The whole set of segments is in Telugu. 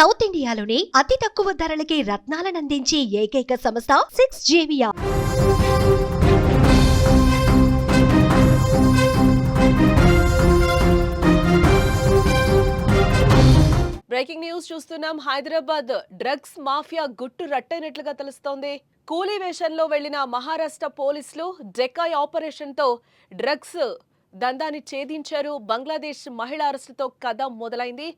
సౌత్ ఇండియాలోని అతి తక్కువ ధరలకి రత్నాలనందించే ఏకైక సంస్థ 6JVR. బ్రేకింగ్ న్యూస్ చూస్తున్నాం. హైదరాబాద్ డ్రగ్స్ మాఫియా గుట్టు రట్టైనట్లుగా తెలుస్తోంది. కూలీ వేషంలో వెళ్లిన మహారాష్ట్ర పోలీసులు డెకాయ్ ఆపరేషన్ తో డ్రగ్స్ దందాన్ని ఛేదించారు. బంగ్లాదేశ్ మహిళ అరెస్టుతో కథ మొదలైంది.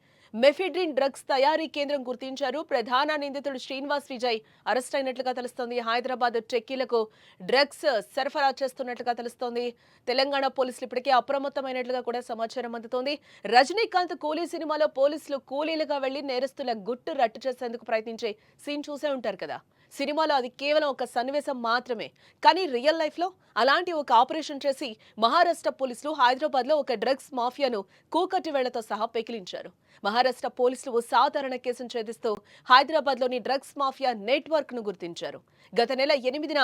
మెఫిడ్రిన్ డ్రగ్స్ తయారీ కేంద్రం గుర్తించారు. ప్రధాన నిందితుడు శ్రీనివాస్ విజయ్ అరెస్ట్ అయినట్లుగా తెలుస్తోంది. హైదరాబాద్ టెక్కీలకు డ్రగ్స్ సరఫరా చేస్తున్నట్లుగా తెలుస్తోంది. తెలంగాణ పోలీసులు ఇప్పటికే అప్రమత్తమైనట్లుగా కూడా సమాచారం అందుతోంది. రజనీకాంత్ కూలీ సినిమాలో పోలీసులు కూలీలుగా వెళ్లి నేరస్తుల గుట్టు రట్టు చేసేందుకు ప్రయత్నించే సీన్ చూసే ఉంటారు కదా. సినిమాలో అది కేవలం ఒక సన్నివేశం మాత్రమే. కానీ రియల్ లైఫ్ లో అలాంటి ఒక ఆపరేషన్ చేసి మహారాష్ట్ర పోలీసులు హైదరాబాద్ లో ఒక డ్రగ్స్ మాఫియాను కూకటి వేళ్లతో సహా పెకిలించారు. మహారాష్ట్ర పోలీసులు ఓ సాధారణ కేసును ఛేదిస్తూ హైదరాబాద్ లోని డ్రగ్స్ మాఫియా నెట్వర్క్ ను గుర్తించారు. గత నెల 8న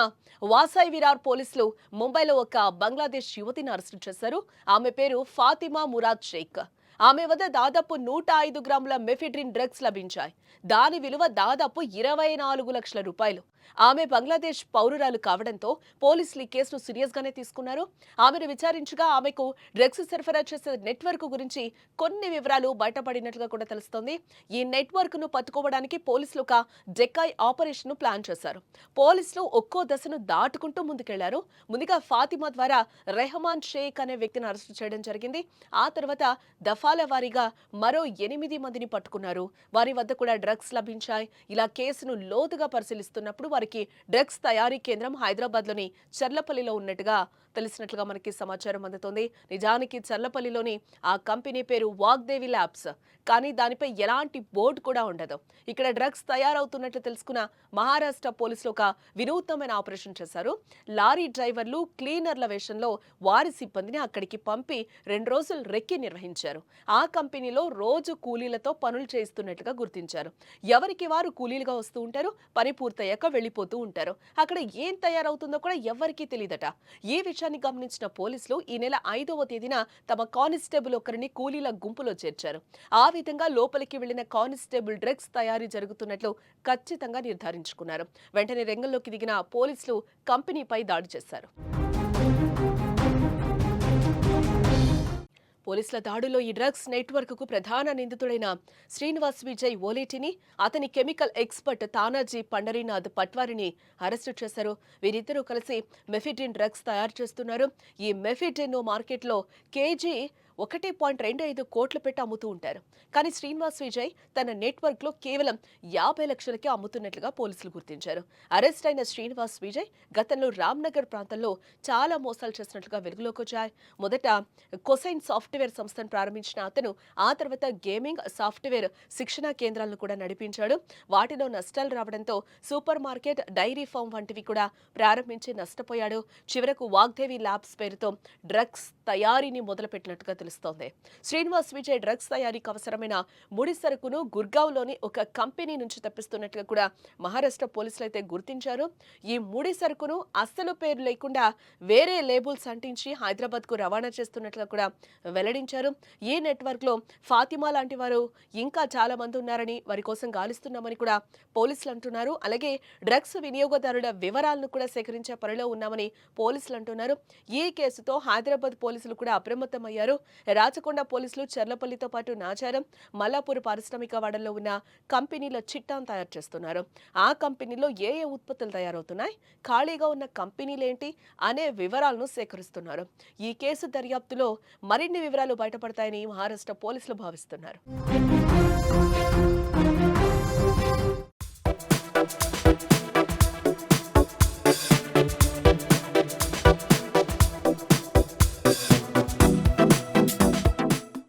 వాసాయి విరార్ పోలీసులు ముంబైలో ఒక బంగ్లాదేశ్ యువతిని అరెస్టు చేశారు. ఆమె పేరు ఫాతిమా మురాద్ షేక్. ఆమె వద్ద దాదాపు 105 గ్రాముల మెఫిడ్రిన్ డ్రగ్స్ లభించాయి. దాని విలువ దాదాపు 24 లక్షల రూపాయలు. ఆమె బంగ్లాదేశ్ పౌరురాలు కావడంతో పోలీసులు ఈ కేసును సీరియస్ గానే తీసుకున్నారు. ఆమెను విచారించగా ఆమెకు డ్రగ్స్ సరఫరా చేసే నెట్వర్క్ గురించి కొన్ని వివరాలు బయటపడినట్లుగా కూడా తెలుస్తోంది. ఈ నెట్వర్క్ ను పట్టుకోవడానికి పోలీసులు ఒక డెకాయ్ ఆపరేషన్ ను ప్లాన్ చేశారు. పోలీసులు ఒక్కో దశను దాటుకుంటూ ముందుకెళ్లారు. ముందుగా ఫాతిమా ద్వారా రెహమాన్ షేక్ అనే వ్యక్తిని అరెస్టు చేయడం జరిగింది. ఆ తర్వాత దఫాల వారీగా మరో 8 మందిని పట్టుకున్నారు. వారి వద్ద కూడా డ్రగ్స్ లభించాయి. ఇలా కేసును లోతుగా పరిశీలిస్తున్నప్పుడు వారికి డ్రగ్స్ తయారీ కేంద్రం హైదరాబాద్ లోని చర్లపల్లిలో ఉన్నట్టుగా తెలిసినట్లుగా మనకి సమాచారం అందుతోంది. నిజానికి చర్లపల్లిలోని ఆ కంపెనీ పేరు వాగ్దేవి ల్యాబ్స్. కానీ దానిపై ఎలాంటి బోర్డు కూడా ఉండదు. ఇక్కడ డ్రగ్స్ తయారవుతున్నట్లు తెలుసుకున్న మహారాష్ట్ర పోలీసులు ఒక వినూత్నమైన ఆపరేషన్ చేశారు. లారీ డ్రైవర్లు, క్లీనర్ల వేషంలో వారి సిబ్బందిని అక్కడికి పంపి 2 రోజులు రెక్కి నిర్వహించారు. ఆ కంపెనీలో రోజు కూలీలతో పనులు చేయిస్తున్నట్లుగా గుర్తించారు. ఎవరికి వారు కూలీలుగా వస్తూ ఉంటారు, పని పూర్తయ్యాక వెళ్లిపోతూ ఉంటారు. అక్కడ ఏం తయారవుతుందో కూడా ఎవరికీ తెలియదట. ఈ విషయాన్ని గమనించిన పోలీసులు ఈ నెల 5వ తేదీన తమ కానిస్టేబుల్ ఒకరిని కూలీల గుంపులో చేర్చారు. ఆ విధంగా లోపలికి వెళ్లిన కానిస్టేబుల్ డ్రగ్స్ తయారీ జరుగుతున్నట్లు ఖచ్చితంగా నిర్ధారించుకున్నారు. వెంటనే రంగంలోకి దిగిన పోలీసులు కంపెనీపై దాడి చేశారు. పోలీసుల దాడిలో ఈ డ్రగ్స్ నెట్వర్క్ కు ప్రధాన నిందితుడైన శ్రీనివాస్ విజయ్ ఓలేటిని, అతని కెమికల్ ఎక్స్పర్ట్ తానాజీ పండరీనాథ్ పట్వారిని అరెస్టు చేశారు. వీరిద్దరూ కలిసి మెఫిడ్రిన్ డ్రగ్స్ తయారు చేస్తున్నారు. ఈ మెఫిడ్రిన్ మార్కెట్లో కేజీ 1.25 కోట్లు పెట్టి అమ్ముతూ ఉంటారు. కానీ శ్రీనివాస్ విజయ్ తన నెట్వర్క్ లో కేవలం 50 లక్షలకే అమ్ముతున్నట్లుగా పోలీసులు గుర్తించారు. అరెస్ట్ అయిన శ్రీనివాస్ విజయ్ గతంలో రామ్నగర్ ప్రాంతంలో చాలా మోసాలు చేసినట్లుగా వెలుగులోకి వచ్చాయి. మొదట కొసైన్ సాఫ్ట్వేర్ సంస్థను ప్రారంభించిన అతను ఆ తర్వాత గేమింగ్ సాఫ్ట్వేర్ శిక్షణా కేంద్రాలను కూడా నడిపించాడు. వాటిలో నష్టాలు రావడంతో సూపర్ మార్కెట్, డైరీ ఫామ్ వంటివి కూడా ప్రారంభించి నష్టపోయాడు. చివరకు వాగ్దేవి ల్యాబ్స్ పేరుతో డ్రగ్స్ తయారీని మొదలుపెట్టినట్టుగా తెలుస్తోంది. శ్రీనివాస్ విజయ్ డ్రగ్స్ తయారీకి అవసరమైన ముడి సరుకును గుర్గావ్లోని ఒక కంపెనీ నుంచి తెప్పిస్తున్నట్టుగా కూడా మహారాష్ట్ర పోలీసులు అయితే గుర్తించారు. ఈ ముడి సరుకును అస్సలు పేరు లేకుండా వేరే లేబుల్స్ అంటించి హైదరాబాద్ కు రవాణా చేస్తున్నట్లుగా కూడా వెల్లడించారు. ఈ నెట్వర్క్ లో ఫాతిమా లాంటి వారు ఇంకా చాలా మంది ఉన్నారని, వారి కోసం గాలిస్తున్నామని కూడా పోలీసులు అంటున్నారు. అలాగే డ్రగ్స్ వినియోగదారుల వివరాలను కూడా సేకరించే పనిలో ఉన్నామని పోలీసులు అంటున్నారు. ఈ కేసుతో హైదరాబాద్ పోలీసులు కూడా అప్రమత్తమయ్యారు. రాచకొండ పోలీసులు చర్లపల్లితో పాటు నాచారం, మల్లాపూర్ పారిశ్రామిక వాడల్లో ఉన్న కంపెనీల చిట్టాను తయారు చేస్తున్నారు. ఆ కంపెనీలో ఏ ఉత్పత్తులు తయారవుతున్నాయి, ఖాళీగా ఉన్న కంపెనీలేంటి అనే వివరాలను సేకరిస్తున్నారు. ఈ కేసు దర్యాప్తులో మరిన్ని వివరాలు బయటపడతాయని మహారాష్ట్ర పోలీసులు భావిస్తున్నారు.